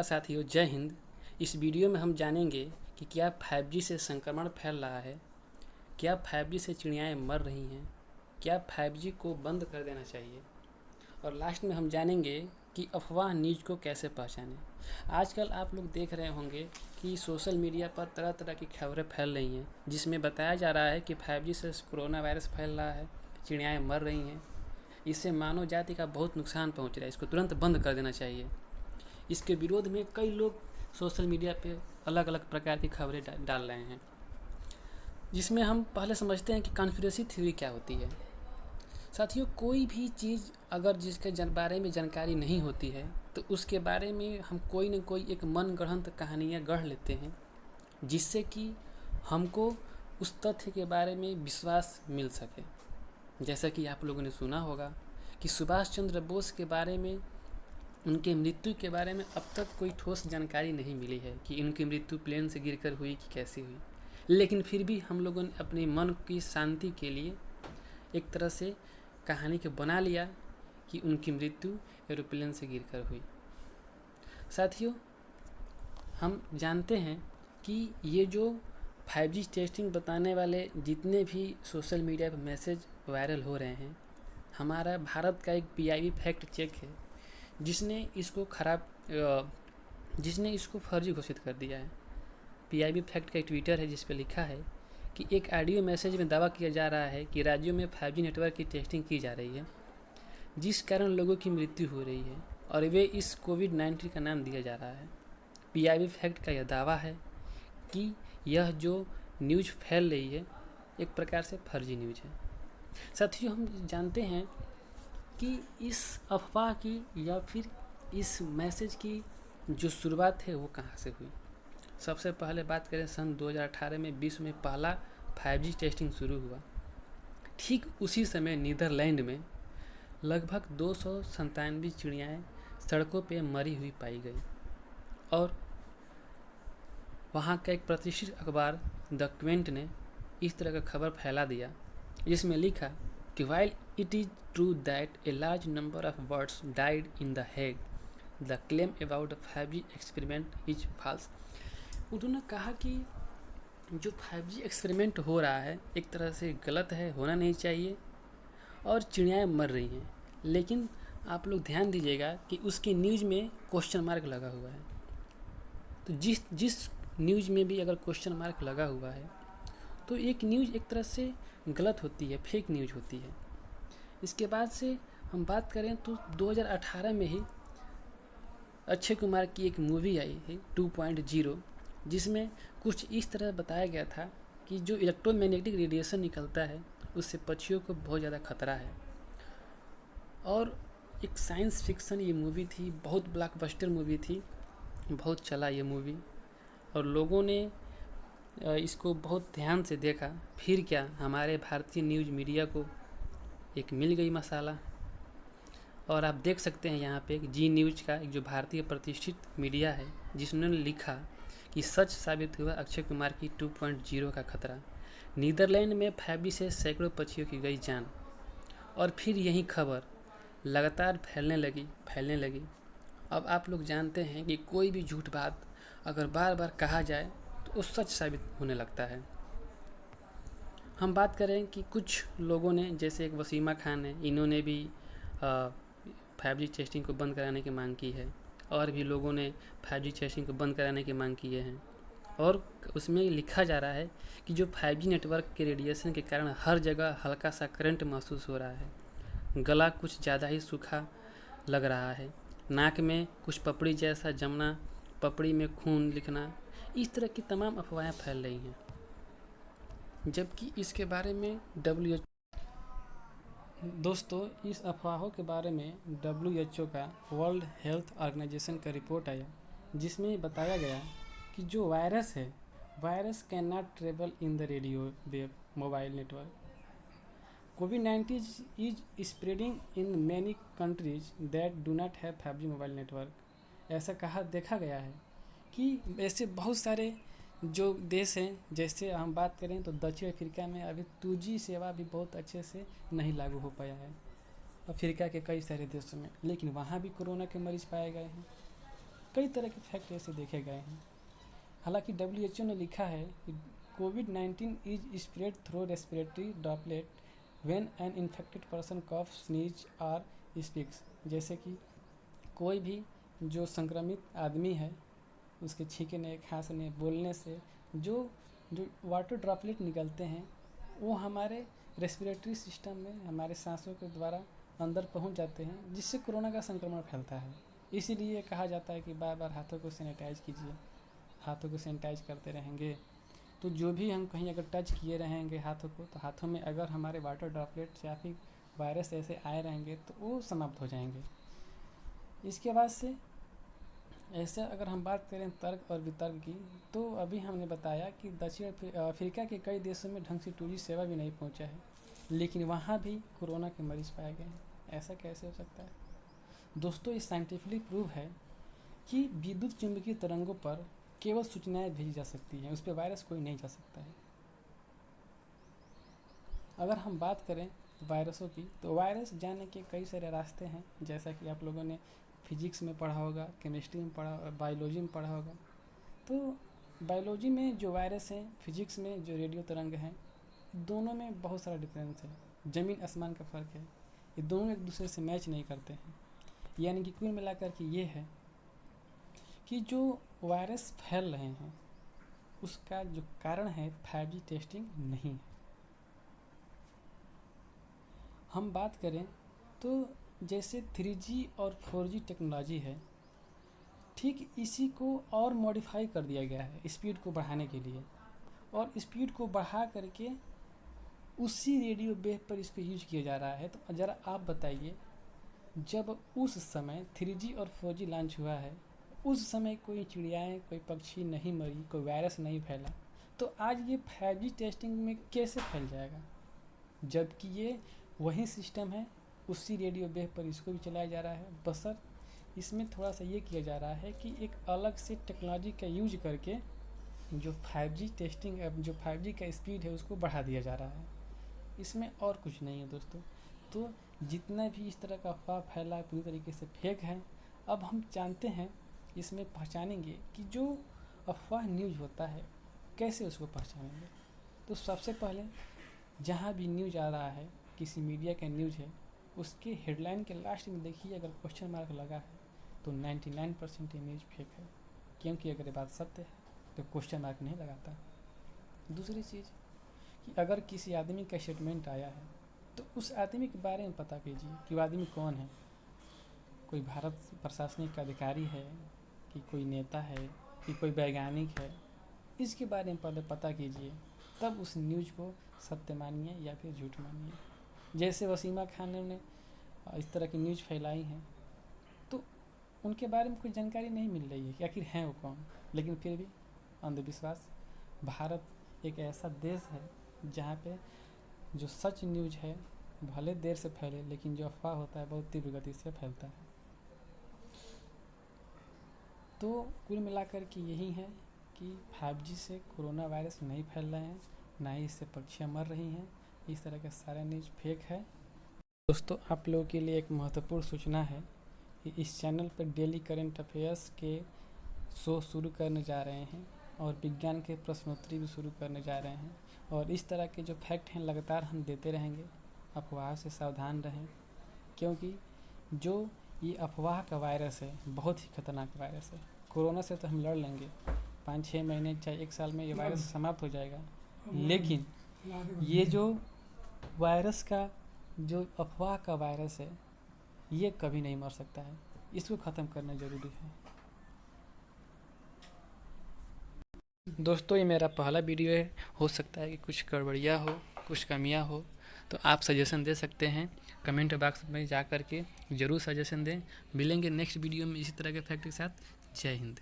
साथियों, जय हिंद। इस वीडियो में हम जानेंगे कि क्या 5G से संक्रमण फैल रहा है, क्या 5G से चिड़ियाएँ मर रही हैं, क्या 5G को बंद कर देना चाहिए, और लास्ट में हम जानेंगे कि अफवाह न्यूज़ को कैसे पहचानें। आजकल आप लोग देख रहे होंगे कि सोशल मीडिया पर तरह तरह की खबरें फैल रही हैं, जिसमें बताया जा रहा है कि 5G से कोरोना वायरस फैल रहा है, चिड़ियाएँ मर रही हैं, इससे मानव जाति का बहुत नुकसान पहुँच रहा है, इसको तुरंत बंद कर देना चाहिए। इसके विरोध में कई लोग सोशल मीडिया पे अलग अलग प्रकार की खबरें डाल रहे हैं, जिसमें हम पहले समझते हैं कि कॉन्स्पिरेसी थ्योरी क्या होती है। साथियों, कोई भी चीज़ अगर जिसके बारे में जानकारी नहीं होती है तो उसके बारे में हम कोई न कोई एक मनगढ़ंत कहानियाँ गढ़ लेते हैं, जिससे कि हमको उस तथ्य के बारे में विश्वास मिल सके। जैसा कि आप लोगों ने सुना होगा कि सुभाष चंद्र बोस के बारे में, उनके मृत्यु के बारे में अब तक कोई ठोस जानकारी नहीं मिली है कि उनकी मृत्यु प्लेन से गिरकर हुई कि कैसे हुई, लेकिन फिर भी हम लोगों ने अपने मन की शांति के लिए एक तरह से कहानी को बना लिया कि उनकी मृत्यु एरोप्लेन से गिरकर हुई। साथियों, हम जानते हैं कि ये जो 5G टेस्टिंग बताने वाले जितने भी सोशल मीडिया पर मैसेज वायरल हो रहे हैं, हमारा भारत का एक PIB फैक्ट चेक है जिसने इसको फर्जी घोषित कर दिया है। PIB फैक्ट का एक ट्विटर है जिस पर लिखा है कि एक ऑडियो मैसेज में दावा किया जा रहा है कि राज्यों में 5G नेटवर्क की टेस्टिंग की जा रही है, जिस कारण लोगों की मृत्यु हो रही है और वे इस कोविड-19 का नाम दिया जा रहा है। PIB फैक्ट का यह दावा है कि यह जो न्यूज़ फैल रही है एक प्रकार से फर्जी न्यूज़ है। साथियों, हम जानते हैं कि इस अफवाह की या फिर इस मैसेज की जो शुरुआत है वो कहाँ से हुई। सबसे पहले बात करें, सन 2018 में विश्व में पहला 5G टेस्टिंग शुरू हुआ। ठीक उसी समय नीदरलैंड में लगभग 297 चिड़ियाएँ सड़कों पे मरी हुई पाई गई और वहाँ का एक प्रतिष्ठित अखबार द क्वेंट ने इस तरह का खबर फैला दिया, जिसमें लिखा कि while it is true that a large number of birds died in the Hague, the claim about the 5G experiment is false। उन्होंने कहा कि जो 5G एक्सपेरिमेंट हो रहा है एक तरह से गलत है, होना नहीं चाहिए और चिड़ियाएँ मर रही हैं, लेकिन आप लोग ध्यान दीजिएगा कि उसकी न्यूज़ में क्वेश्चन मार्क लगा हुआ है। तो जिस न्यूज़ में भी अगर क्वेश्चन मार्क लगा हुआ है तो एक न्यूज़ एक तरह से गलत होती है, फेक न्यूज़ होती है। इसके बाद से हम बात करें तो 2018 में ही अक्षय कुमार की एक मूवी आई है 2.0, जिसमें कुछ इस तरह बताया गया था कि जो इलेक्ट्रोमैग्नेटिक रेडिएशन निकलता है उससे पक्षियों को बहुत ज़्यादा खतरा है। और एक साइंस फिक्शन ये मूवी थी, बहुत ब्लॉकबस्टर मूवी थी, बहुत चला ये मूवी और लोगों ने इसको बहुत ध्यान से देखा। फिर क्या, हमारे भारतीय न्यूज़ मीडिया को एक मिल गई मसाला और आप देख सकते हैं यहाँ पे जी न्यूज़ का एक जो भारतीय प्रतिष्ठित मीडिया है, जिसने लिखा कि सच साबित हुआ अक्षय कुमार की 2.0 का खतरा, नीदरलैंड में 5G से सैकड़ों पक्षियों की गई जान। और फिर यही खबर लगातार फैलने लगी। अब आप लोग जानते हैं कि कोई भी झूठ बात अगर बार बार कहा जाए तो वो सच साबित होने लगता है। हम बात करें कि कुछ लोगों ने, जैसे एक वसीमा खान है, इन्होंने भी 5G टेस्टिंग को बंद कराने की मांग की है और भी लोगों ने 5G टेस्टिंग को बंद कराने की मांग किए हैं। और उसमें लिखा जा रहा है कि जो 5G नेटवर्क के रेडिएशन के कारण हर जगह हल्का सा करंट महसूस हो रहा है, गला कुछ ज़्यादा ही सूखा लग रहा है, नाक में कुछ पपड़ी जैसा जमना, पपड़ी में खून लिखना, इस तरह की तमाम अफवाहें फैल रही हैं। जबकि इसके बारे में दोस्तों, इस अफवाहों के बारे में WHO का, वर्ल्ड हेल्थ ऑर्गेनाइजेशन का रिपोर्ट आया, जिसमें बताया गया कि जो virus can not travel in the radio wave mobile network. COVID-19 is spreading in many countries that do not have 5G mobile network. ऐसा देखा गया है कि ऐसे बहुत सारे जो देश हैं, जैसे हम बात करें तो दक्षिण अफ्रीका में अभी 2G सेवा भी बहुत अच्छे से नहीं लागू हो पाया है, अफ्रीका के कई सारे देशों में, लेकिन वहाँ भी कोरोना के मरीज पाए गए हैं। कई तरह के फैक्ट ऐसे देखे गए हैं। हालांकि WHO ने लिखा है कि कोविड-19 is spread through respiratory droplet when an infected person cough sneeze और स्पीक्स। जैसे कि कोई भी जो संक्रमित आदमी है उसके छींकने, खांसने, बोलने से जो वाटर ड्रॉपलेट निकलते हैं वो हमारे रेस्पिरेटरी सिस्टम में हमारे सांसों के द्वारा अंदर पहुंच जाते हैं, जिससे कोरोना का संक्रमण फैलता है। इसीलिए कहा जाता है कि बार बार हाथों को सैनिटाइज कीजिए। हाथों को सैनिटाइज करते रहेंगे तो जो भी हम कहीं अगर टच किए रहेंगे हाथों को, तो हाथों में अगर हमारे वाटर ड्रॉपलेट्स या फिर वायरस ऐसे आए रहेंगे तो वो समाप्त हो जाएंगे। इसके बाद से ऐसे अगर हम बात करें तर्क और वितर्क की, तो अभी हमने बताया कि दक्षिण अफ्रीका के कई देशों में ढंग से 2G सेवा भी नहीं पहुंचा है, लेकिन वहाँ भी कोरोना के मरीज पाए गए हैं। ऐसा कैसे हो सकता है दोस्तों? ये साइंटिफिकली प्रूव है कि विद्युत चुंबकीय तरंगों पर केवल सूचनाएं भेजी जा सकती हैं, उस पर वायरस कोई नहीं जा सकता है। अगर हम बात करें वायरसों की, तो वायरस जाने के कई सारे रास्ते हैं, जैसा कि आप लोगों ने फिजिक्स में पढ़ा होगा, केमिस्ट्री में पढ़ा, बायोलॉजी में पढ़ा होगा। तो बायोलॉजी में जो वायरस हैं, फिजिक्स में जो रेडियो तरंग हैं, दोनों में बहुत सारा डिफरेंस है, ज़मीन आसमान का फ़र्क है। ये दोनों एक दूसरे से मैच नहीं करते हैं। यानी कि कुल मिलाकर के ये है कि जो वायरस फैल रहे हैं उसका जो कारण है 5G टेस्टिंग नहीं है। हम बात करें तो जैसे 3G और 4G टेक्नोलॉजी है, ठीक इसी को और मॉडिफाई कर दिया गया है स्पीड को बढ़ाने के लिए, और स्पीड को बढ़ा करके उसी रेडियो वेव पर इसको यूज किया जा रहा है। तो ज़रा आप बताइए, जब उस समय 3G और 4G लॉन्च हुआ है, उस समय कोई चिड़ियाएँ, कोई पक्षी नहीं मरी, कोई वायरस नहीं फैला, तो आज ये 5G टेस्टिंग में कैसे फैल जाएगा? जबकि ये वही सिस्टम है, उसी रेडियो वेव पर इसको भी चलाया जा रहा है। बसर इसमें थोड़ा सा ये किया जा रहा है कि एक अलग से टेक्नोलॉजी का यूज करके जो 5G टेस्टिंग, जो 5G का स्पीड है उसको बढ़ा दिया जा रहा है। इसमें और कुछ नहीं है दोस्तों। तो जितना भी इस तरह का अफवाह फैला पूरी तरीके से फेक है। अब हम जानते हैं, इसमें पहचानेंगे कि जो अफवाह न्यूज़ होता है कैसे उसको पहचानेंगे। तो सबसे पहले जहाँ भी न्यूज़ आ रहा है, किसी मीडिया का न्यूज़ है, उसके हेडलाइन के लास्ट में देखिए अगर क्वेश्चन मार्क लगा है तो 99% ये न्यूज़ फेक है, क्योंकि अगर ये बात सत्य है तो क्वेश्चन मार्क नहीं लगाता। दूसरी चीज़ कि अगर किसी आदमी का स्टेटमेंट आया है तो उस आदमी के बारे में पता कीजिए कि वो आदमी कौन है। कोई भारत प्रशासनिक अधिकारी है कि कोई नेता है कि कोई वैज्ञानिक है, इसके बारे में पहले पता कीजिए, तब उस न्यूज़ को सत्य मानिए या फिर झूठ मानिए। जैसे वसीमा खान ने इस तरह की न्यूज़ फैलाई हैं, तो उनके बारे में कोई जानकारी नहीं मिल रही है कि आखिर हैं वो कौन, लेकिन फिर भी अंधविश्वास। भारत एक ऐसा देश है जहाँ पे जो सच न्यूज़ है भले देर से फैले, लेकिन जो अफवाह होता है बहुत तीव्र गति से फैलता है। तो कुल मिलाकर के यही है कि 5G से कोरोना वायरस नहीं फैल रहे हैं, ना ही इससे पक्षियाँ मर रही हैं। इस तरह का सारा न्यूज़ फेक है। दोस्तों, आप लोगों के लिए एक महत्वपूर्ण सूचना है कि इस चैनल पर डेली करंट अफेयर्स के शो शुरू करने जा रहे हैं और विज्ञान के प्रश्नोत्तरी भी शुरू करने जा रहे हैं, और इस तरह के जो फैक्ट हैं लगातार हम देते रहेंगे। अफवाह से सावधान रहें, क्योंकि जो ये अफवाह का वायरस है बहुत ही खतरनाक वायरस है। कोरोना से तो हम लड़ लेंगे, 5-6 महीने चाहे 1 साल में ये वायरस समाप्त हो जाएगा, लेकिन ये जो वायरस का जो अफवाह का वायरस है ये कभी नहीं मर सकता है। इसको ख़त्म करना ज़रूरी है। दोस्तों, ये मेरा पहला वीडियो है, हो सकता है कि कुछ गड़बड़ियाँ हो, कुछ कमियाँ हो, तो आप सजेशन दे सकते हैं। कमेंट बॉक्स में जा कर के ज़रूर सजेशन दें। मिलेंगे नेक्स्ट वीडियो में इसी तरह के फैक्ट के साथ। जय हिंद।